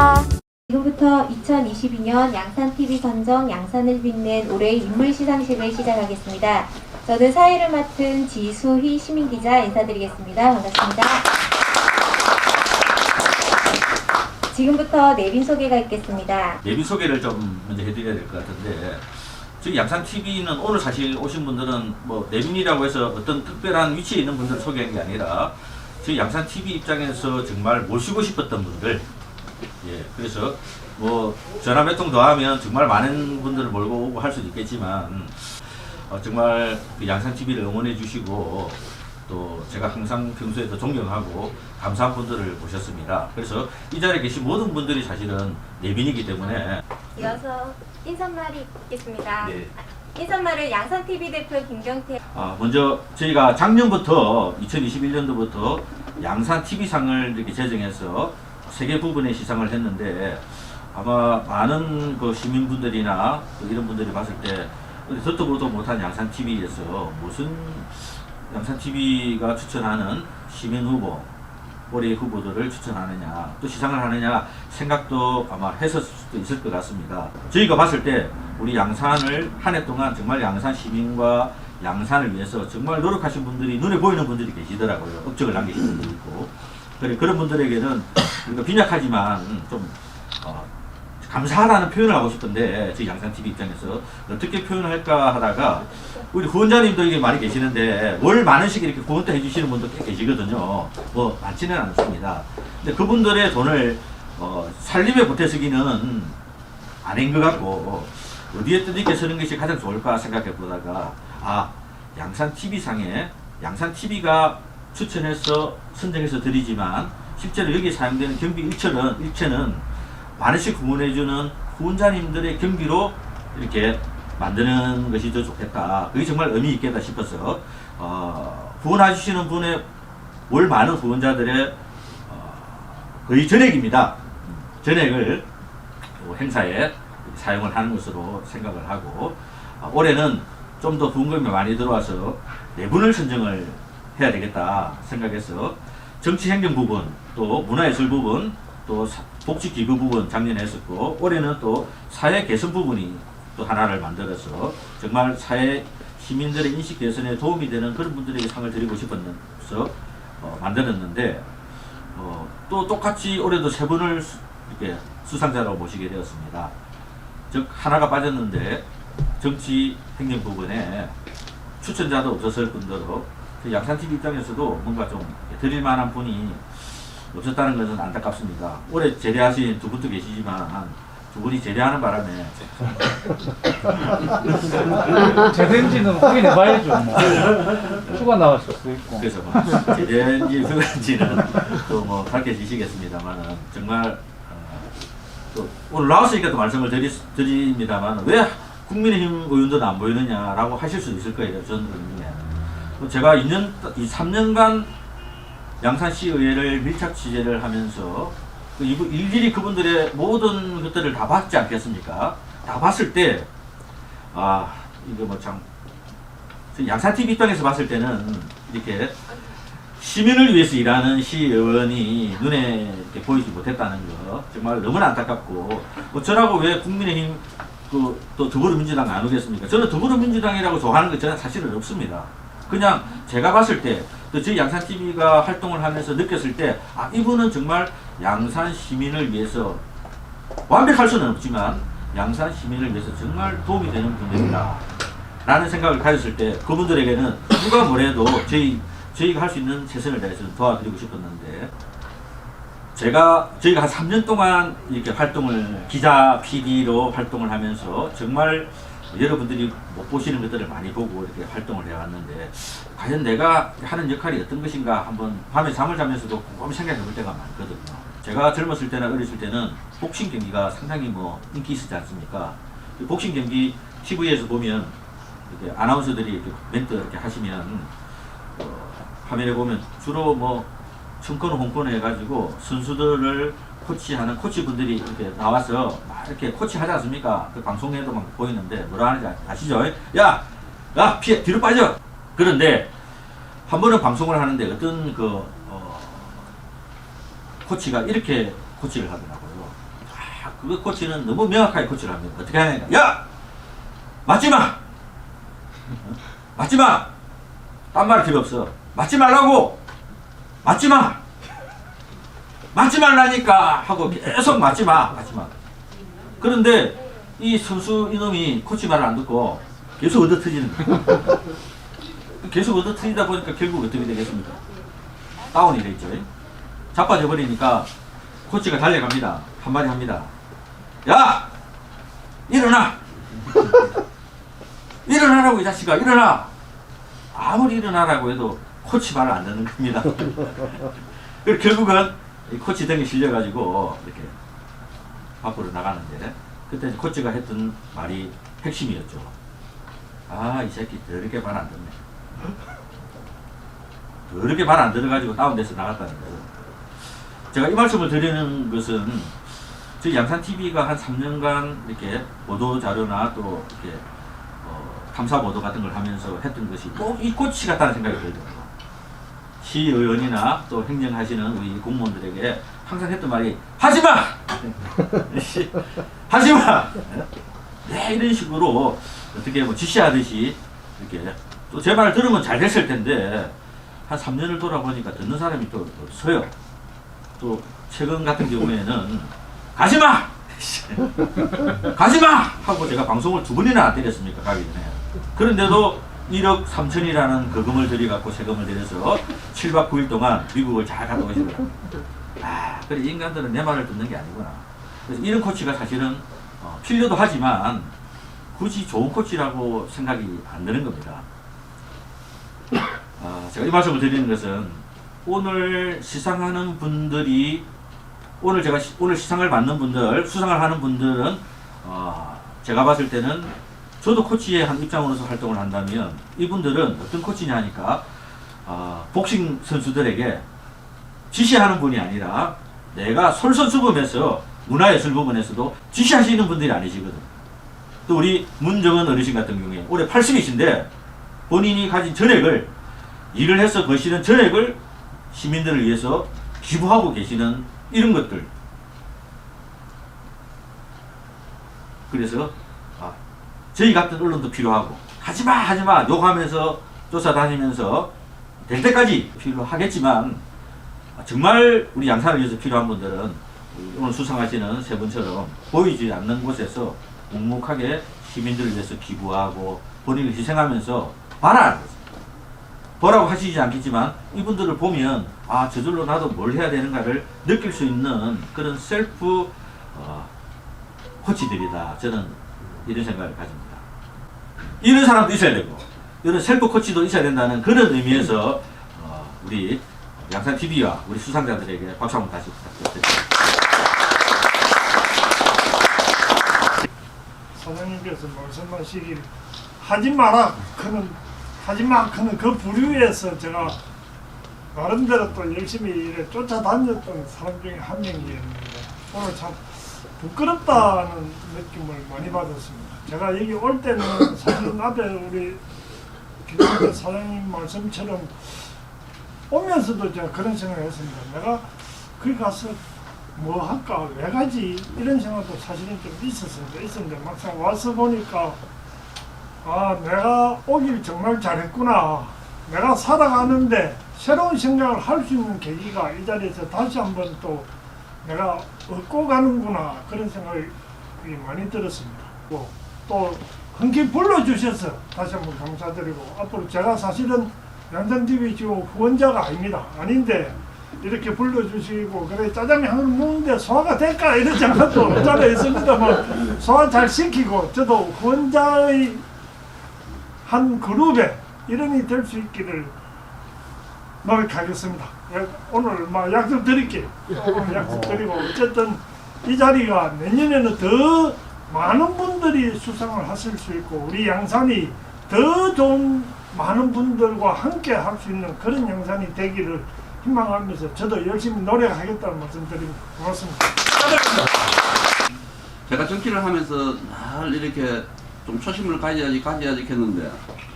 감사합니다. 지금부터 2022년 양산TV 선정 양산을 빛낸 올해의 인물 시상식을 시작하겠습니다. 저는 사회를 맡은 지수희 시민기자 인사드리겠습니다. 반갑습니다. 지금부터 내빈 소개가 있겠습니다. 내빈 소개를 좀 먼저 해드려야 될 것 같은데, 저희 양산TV는 오늘 사실 오신 분들은 뭐 내빈이라고 해서 어떤 특별한 위치에 있는 분들을 소개한 게 아니라 저희 양산TV 입장에서 정말 모시고 싶었던 분들, 예, 그래서 뭐 전화 몇 통 더 하면 정말 많은 분들을 몰고 오고 할 수도 있겠지만 정말 그 양산TV를 응원해 주시고 또 제가 항상 평소에도 존경하고 감사한 분들을 모셨습니다. 그래서 이 자리에 계신 모든 분들이 사실은 내빈이기 때문에 이어서 인사말이 있겠습니다. 네. 인사말을 양산TV 대표 김경태. 먼저 저희가 작년부터 2021년도부터 양산TV상을 이렇게 제정해서 3개 부분의 시상을 했는데 아마 많은 그 시민분들이나 또 이런 분들이 봤을 때 듣도 보도 못한 양산TV에서 무슨 양산TV가 추천하는 시민 후보, 올해의 후보들을 추천하느냐, 또 시상을 하느냐 생각도 아마 했을 수도 있을 것 같습니다. 저희가 봤을 때 우리 양산을 한 해 동안 정말 양산 시민과 양산을 위해서 정말 노력하신 분들이 눈에 보이는 분들이 계시더라고요. 업적을 남기신 분들이 있고. 그런 분들에게는 빈약하지만 좀 감사하다는 표현을 하고 싶은데 저희 양산TV 입장에서 어떻게 표현을 할까 하다가 우리 후원자님도 이게 많이 계시는데 월 만원씩 이렇게 후원도 해주시는 분도 꽤 계시거든요. 뭐 많지는 않습니다. 근데 그분들의 돈을 살림에 보태 쓰기는 아닌 것 같고 어디에 뜻있게 쓰는 것이 가장 좋을까 생각해 보다가 양산TV상에 양산TV가 추천해서 선정해서 드리지만 실제로 여기에 사용되는 경비 일체는 만원씩 후원해주는 후원자님들의 경비로 이렇게 만드는 것이 더 좋겠다. 그게 정말 의미 있겠다 싶어서 후원해주시는 분의 월 많은 후원자들의 거의 전액입니다. 전액을 행사에 사용을 하는 것으로 생각을 하고 올해는 좀 더 후원금이 많이 들어와서 4분을 선정을 해야 되겠다 생각해서 정치행정 부분, 또 문화예술 부분, 또 복지기부 부분 작년에 했었고 올해는 또 사회 개선 부분이 또 하나를 만들어서 정말 사회 시민들의 인식 개선에 도움이 되는 그런 분들에게 상을 드리고 싶어서 만들었는데 또 똑같이 올해도 3분을 이렇게 수상자로 모시게 되었습니다. 즉 하나가 빠졌는데 정치 행정 부분에 추천자도 없었을 뿐더러 양산TV 입장에서도 뭔가 좀 드릴 만한 분이 없었다는 것은 안타깝습니다. 올해 제대하신 두 분도 계시지만 두 분이 제대하는 바람에 제대인지는 확인해 봐야죠. 뭐. 휴가 나왔을 수도 있고. 그래서 뭐 제대인지 그런지는 또 뭐 밝혀지시겠습니다만은 정말 또 오늘 나왔으니까 또 말씀을 드립니다만 왜 국민의힘 의원들은 안 보이느냐라고 하실 수도 있을 거예요. 저는 중에 제가 3년간 양산시의회를 밀착 취재를 하면서 일일이 그분들의 모든 것들을 다 봤지 않겠습니까? 다 봤을 때 이거 뭐 참 양산TV 입장에서 봤을 때는 이렇게 시민을 위해서 일하는 시의원이 눈에 이렇게 보이지 못했다는 거 정말 너무나 안타깝고 저라고 왜 국민의힘 또 더불어민주당 안 오겠습니까? 저는 더불어민주당이라고 좋아하는 거 저는 사실은 없습니다. 그냥 제가 봤을 때 또 저희 양산TV가 활동을 하면서 느꼈을 때 이분은 정말 양산 시민을 위해서 완벽할 수는 없지만 양산 시민을 위해서 정말 도움이 되는 분들이다 라는 생각을 가졌을 때 그분들에게는 누가 뭐래도 저희가 할 수 있는 최선을 다해서 도와드리고 싶었는데 저희가 한 3년 동안 이렇게 활동을 기자 PD로 활동을 하면서 정말 여러분들이 못 보시는 것들을 많이 보고 이렇게 활동을 해왔는데 과연 내가 하는 역할이 어떤 것인가 한번 밤에 잠을 자면서도 곰곰이 생각해 볼 때가 많거든요. 제가 젊었을 때나 어렸을 때는 복싱 경기가 상당히 뭐 인기 있었지 않습니까? 복싱 경기 TV에서 보면 이렇게 아나운서들이 이렇게 멘트 이렇게 하시면 화면에 보면 주로 뭐 청코너 홍코너 해가지고 선수들을 코치하는 코치분들이 이렇게 나와서 막 이렇게 코치하지 않습니까? 그 방송에도 막 보이는데 뭐라 하는지 아시죠? 야 피해 뒤로 빠져. 그런데 한 번은 방송을 하는데 어떤 코치가 이렇게 코치를 하더라고요. 그 코치는 너무 명확하게 코치를 합니다. 어떻게 하냐니까, 야! 맞지 마! 맞지 마! 딴 말 필요 없어. 맞지 말라고! 맞지 마! 맞지 말라니까! 하고 계속 맞지 마! 맞지 마! 그런데 이 선수 이놈이 코치 말을 안 듣고 계속 얻어터지는 거예요. 계속 얻어터지다 보니까 결국 어떻게 되겠습니까? 다운이 되겠죠. 자빠져 버리니까 코치가 달려갑니다. 한마디 합니다. 야! 일어나! 일어나라고 이 자식아, 일어나! 아무리 일어나라고 해도 코치 말을 안 듣는 겁니다. 그리고 결국은 이 코치 등에 실려가지고 이렇게 밖으로 나가는데, 그때 코치가 했던 말이 핵심이었죠. 아, 이 새끼 더럽게 말 안 듣네. 더럽게 말 안 들어가지고 다운돼서 나갔다는 거죠. 제가 이 말씀을 드리는 것은 저희 양산TV가 한 3년간 이렇게 보도 자료나 또 이렇게 탐사 보도 같은 걸 하면서 했던 것이 꼭 이 코치 같다는 생각이 들더라고요. 시의원이나 또 행정하시는 우리 공무원들에게 항상 했던 말이 하지마! 하지마! 네, 이런 식으로 어떻게 뭐 지시하듯이 이렇게 또 제 말 들으면 잘 됐을 텐데 한 3년을 돌아보니까 듣는 사람이 또 없어요. 또 최근 같은 경우에는 가지마! 가지마! 하고 제가 방송을 2번이나 때렸습니까? 가기 전에. 그런데도 1억 3천이라는 거금을 들여갖고 세금을 들여서 7박 9일 동안 미국을 잘 갔다 오시더라고요. 아, 그래 인간들은 내 말을 듣는 게 아니구나. 그래서 이런 코치가 사실은 필요도 하지만 굳이 좋은 코치라고 생각이 안 드는 겁니다. 제가 이 말씀을 드리는 것은 오늘 시상하는 분들이 오늘 시상을 받는 분들, 수상을 하는 분들은 제가 봤을 때는 저도 코치의 한 입장으로서 활동을 한다면 이분들은 어떤 코치냐 하니까 복싱 선수들에게 지시하는 분이 아니라 내가 솔선수범해서 문화예술 부분에서도 지시하시는 분들이 아니시거든. 또 우리 문정은 어르신 같은 경우에 올해 80이신데 본인이 가진 전액을 일을 해서 거시는 전액을 시민들을 위해서 기부하고 계시는 이런 것들. 그래서 저희 같은 언론도 필요하고 하지마 욕하면서 쫓아다니면서 될 때까지 필요하겠지만 정말 우리 양산을 위해서 필요한 분들은 오늘 수상하시는 세 분처럼 보이지 않는 곳에서 묵묵하게 시민들을 위해서 기부하고 본인을 희생하면서 말하는 거죠. 뭐라고 하시지 않겠지만 이분들을 보면 저절로 나도 뭘 해야 되는가를 느낄 수 있는 그런 셀프 코치들이다. 저는 이런 생각을 가집니다. 이런 사람도 있어야 되고 이런 셀프 코치도 있어야 된다는 그런 의미에서 우리 양산TV와 우리 수상자들에게 박수 한번 다시 부탁드립니다. 사장님께서 말씀하시길 하지마 그는 그 부류에서 제가 나름대로 또 열심히 일에 쫓아다녔던 사람 중에 한 명이었는데 오늘 참 부끄럽다는 느낌을 많이 받았습니다. 제가 여기 올 때는 사실 앞에 우리 김영대 사장님 말씀처럼 오면서도 제가 그런 생각을 했습니다. 내가 거기 가서 뭐 할까 왜 가지 이런 생각도 사실은 좀 있었는데 막상 와서 보니까 내가 오길 정말 잘했구나. 내가 살아가는데 새로운 생각을 할 수 있는 계기가 이 자리에서 다시 한번 또 내가 얻고 가는구나 그런 생각이 많이 들었습니다. 또 흔쾌히 불러주셔서 다시 한번 감사드리고 앞으로 제가 사실은 양산TV 지금 후원자가 아닌데 이렇게 불러주시고 그래 짜장면을 먹는데 소화가 될까 이런 생각도 없잖아 있습니다만 소화 잘 시키고 저도 후원자의 한 그룹에 일원이 될 수 있기를 노력하겠습니다. 오늘 약속드릴게요. 약속드리고 어쨌든 이 자리가 내년에는 더 많은 분들이 수상을 하실 수 있고 우리 양산이 더 좋은 많은 분들과 함께 할 수 있는 그런 양산이 되기를 희망하면서 저도 열심히 노력하겠다는 말씀 드립니다. 고맙습니다. 제가 정치를 하면서 늘 이렇게 좀 초심을 가져야지 했는데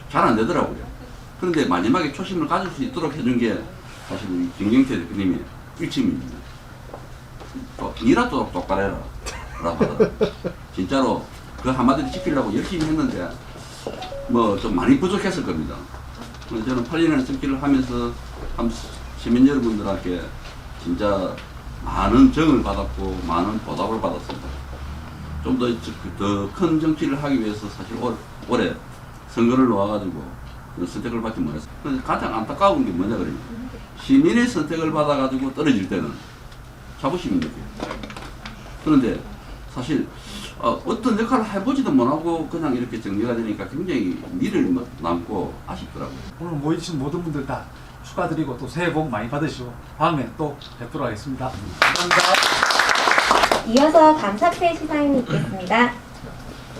잘 안 되더라고요. 그런데 마지막에 초심을 가질 수 있도록 해준 게 사실 우리 김경태 대표님의 일침입니다. 니라도 똑바로 해라. 하더라고요. 진짜로 그 한마디를 지키려고 열심히 했는데 뭐 좀 많이 부족했을 겁니다. 저는 8년의 정치를 하면서 시민 여러분들에게 진짜 많은 정을 받았고 많은 보답을 받았습니다. 좀 더 큰 정치를 하기 위해서 사실 올해 선거를 놓아가지고 선택을 받지 못했어요. 근데 가장 안타까운 게 뭐냐 그러면 시민의 선택을 받아가지고 떨어질 때는 자부심이 느껴요. 그런데 사실 어떤 역할을 해보지도 못하고 그냥 이렇게 정리가 되니까 굉장히 미를 남고 아쉽더라고요. 오늘 모이신 모든 분들 다 축하드리고 또 새해 복 많이 받으시고 다음에 또 뵙도록 하겠습니다. 이어서 감사패 시상이 있겠습니다.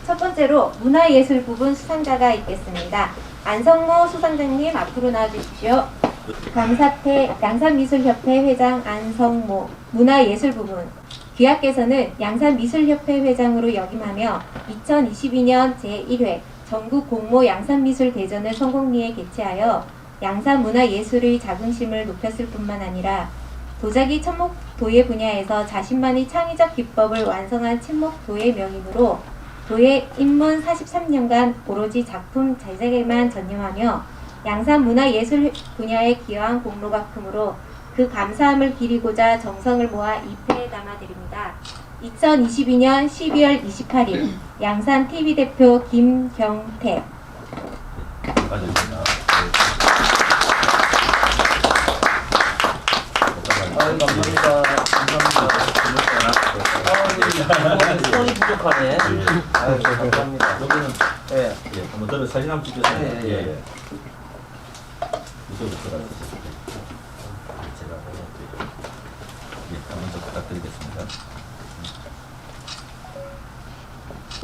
첫 번째로 문화예술 부분 수상자가 있겠습니다. 안성모 수상자님 앞으로 나와주십시오. 감사패 양산미술협회 회장 안성모, 문화예술 부분. 귀하께서는 양산미술협회 회장으로 역임하며 2022년 제1회 전국 공모 양산미술대전을 성공리에 개최하여 양산문화예술의 자긍심을 높였을 뿐만 아니라 도자기 천목도예 분야에서 자신만의 창의적 기법을 완성한 친목도예 명인으로 도예 입문 43년간 오로지 작품 제작에만 전념하며 양산문화예술 분야에 기여한 공로가 크므로 그 감사함을 기리고자 정성을 모아 2패에 담아드립니다. 2022년 12월 28일 양산 TV 대표 김경태. 감사합니다. 손이 부족하네. 아유, 감사합니다. 여기는 예. 한번 들어 사진 한번 찍겠습니다. 예. 이쪽으로 들어가주세요. 제가 먼저 부탁드리겠습니다.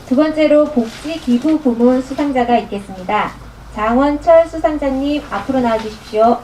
두 번째로 복지 기부 부문 수상자가 있겠습니다. 장원철 수상자님 앞으로 나와주십시오.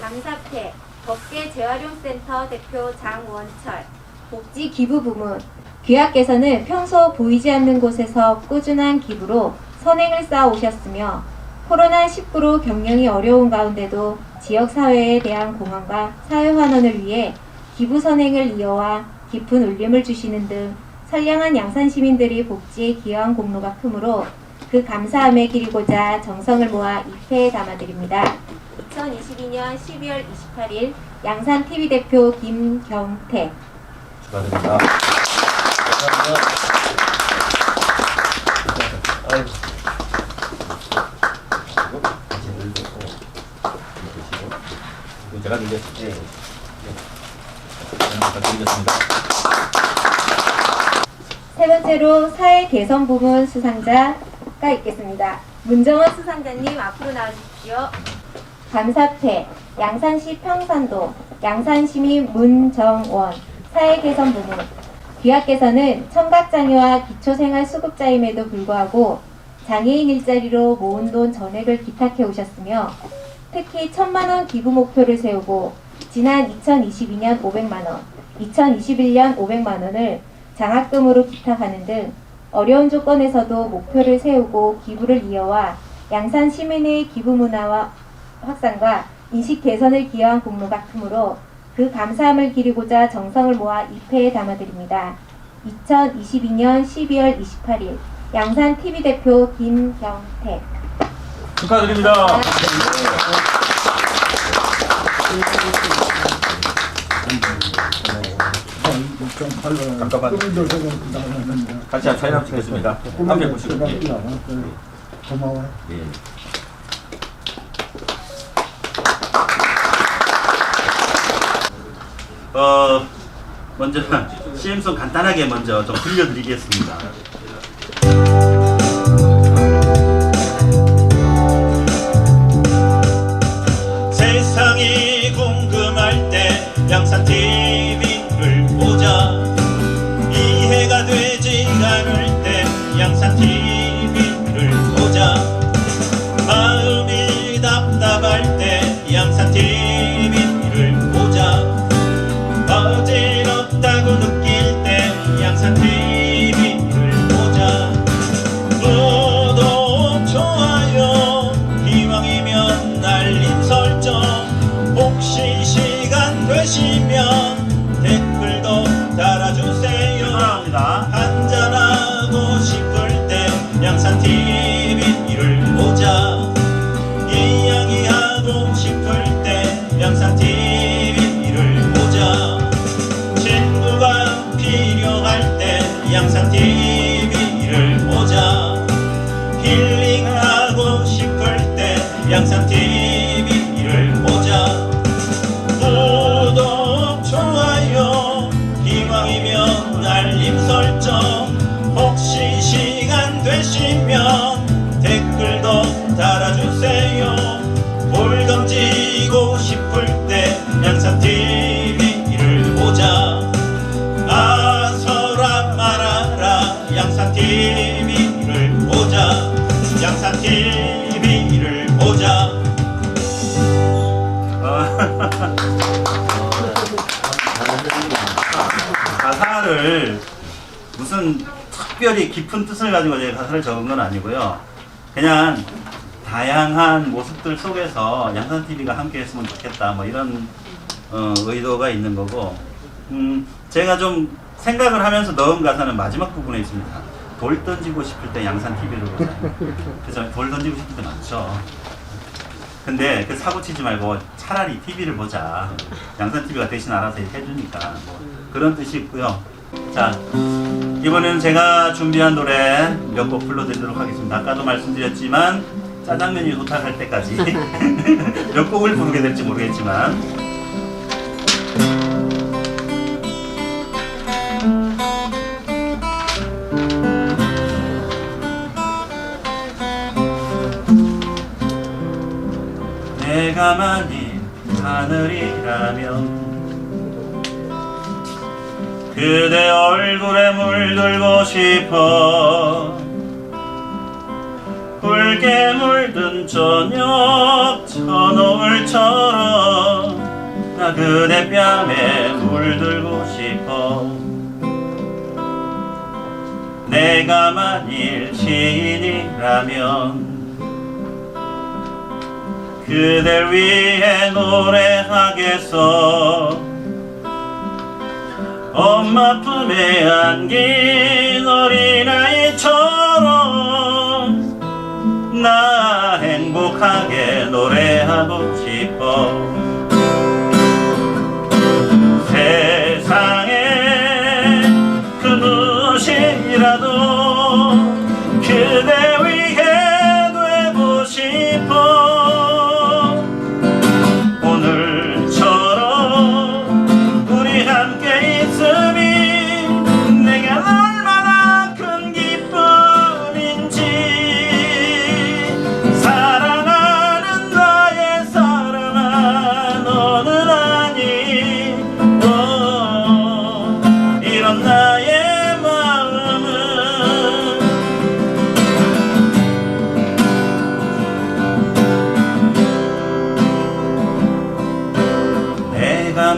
감사패 법계 재활용센터 대표 장원철, 복지 기부 부문. 귀하께서는 평소 보이지 않는 곳에서 꾸준한 기부로 선행을 쌓아 오셨으며 코로나19로 경영이 어려운 가운데도 지역사회에 대한 공헌과 사회환원을 위해 기부 선행을 이어와 깊은 울림을 주시는 등 선량한 양산 시민들이 복지에 기여한 공로가 크므로 그 감사함에 기리고자 정성을 모아 2패에 담아드립니다. 2022년 12월 28일 양산 TV 대표 김경태. 축하드립니다. 제가 드리겠습니다. 부탁드리겠습니다. 세 번째로 사회 개선 부문 수상자가 있겠습니다. 문정원 수상자님 앞으로 나와주십시오. 감사패 양산시 평산도 양산시민 문정원 사회 개선 부문. 귀하께서는 청각장애와 기초생활수급자임에도 불구하고 장애인 일자리로 모은 돈 전액을 기탁해 오셨으며 특히 1,000만원 기부 목표를 세우고 지난 2022년 500만원, 2021년 500만원을 장학금으로 기탁하는 등 어려운 조건에서도 목표를 세우고 기부를 이어와 양산 시민의 기부 문화와 확산과 인식 개선을 기여한 공로가 크므로 그 감사함을 기리고자 정성을 모아 2패에 담아드립니다. 2022년 12월 28일 양산 TV 대표 김경태. 축하드립니다. 잠깐만. 같이 사진 한번 찍겠습니다. 앞에 보시고. 고마워요. 예. 먼저 CM송 간단하게 먼저 좀 들려드리겠습니다. 세상이 궁금할 때 양산 TV를 보자. 이해가 되지 않을 때 양산 TV를 보자. 마음이 답답할 때 양산 TV를 보자. 어지럽다고 느낄 때 양산 TV를 양산TV를 보자. 구독, 좋아요, 기왕이면 알림 설정, 혹시 시간 되시면 댓글도 달아주세요. 볼 던지고 싶을 때 양산TV를 보자. 아서라 말아라 양산TV를 보자. 양산TV를 보자. 가사를 무슨 특별히 깊은 뜻을 가지고 제가 가사를 적은 건 아니고요. 그냥 다양한 모습들 속에서 양산TV가 함께 했으면 좋겠다 뭐 이런 의도가 있는 거고, 제가 좀 생각을 하면서 넣은 가사는 마지막 부분에 있습니다. 돌 던지고 싶을 때 양산TV를 보자. 그래서 돌 던지고 싶을 때 많죠. 근데 그 사고 치지 말고 차라리 TV를 보자. 양산TV가 대신 알아서 해주니까 뭐 그런 뜻이 있고요. 자, 이번에는 제가 준비한 노래 몇 곡 불러드리도록 하겠습니다. 아까도 말씀드렸지만 짜장면이 도착할 때까지 몇 곡을 부르게 될지 모르겠지만, 내가 만일 하늘이라면 그대 얼굴에 물들고 싶어. 붉게 물든 저녁 천노을처럼 나 그대 뺨에 물들고 싶어. 내가 만일 시인이라면 그댈 위해 노래하겠어. 엄마 품에 안긴 어린아이처럼 나 행복하게 노래하고 싶어. 세상에 그 무엇이라도 그대 위해 되고 싶어.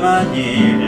만일